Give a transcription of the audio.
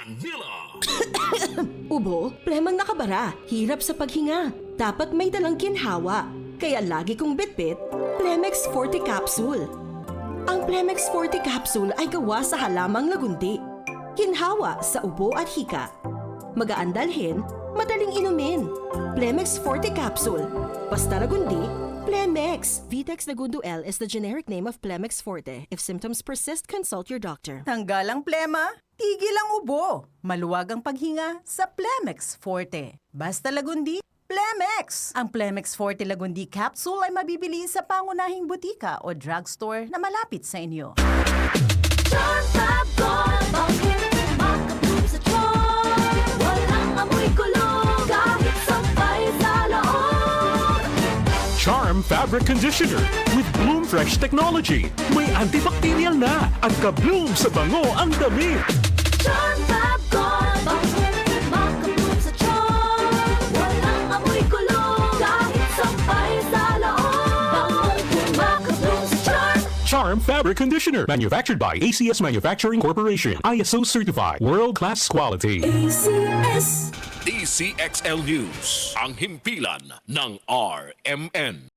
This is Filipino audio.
Manila. Ubo, plemang nakabara, hirap sa paghinga. Dapat may dalang ginhawa. Kaya lagi kong bitbit, Plemex Forte Capsule. Ang Plemex Forte Capsule ay gawa sa halamang lagundi. Ginhawa sa ubo at hika. Magaan dalhin, madaling inumin. Plemex Forte Capsule. Basta lagundi, Plemex. Vitex Lagundo L is the generic name of Plemex Forte. If symptoms persist, consult your doctor. Tanggal ang plema, tigil ang ubo. Maluwag ang paghinga sa Plemex Forte. Basta lagundi, Plemex! Ang Plemex Forte Lagundi Capsule ay mabibili sa pangunahing butika o drugstore na malapit sa inyo. Charm Fab Gold, bakit makapulong sa charm? Walang amoy kulong, kahit sampay sa loob. Charm Fabric Conditioner with Bloom Fresh Technology. May antibacterial na at ka-bloom sa bango ang damit. Charm Fab Gold, bakit makapulong sa charm? Walang amoy kulong, kahit sampay sa loob. Makapulong sa charm. Charm Fabric Conditioner. Manufactured by ACS Manufacturing Corporation. ISO certified. World-class quality. ACS. DCXL News, ang himpilan ng RMN.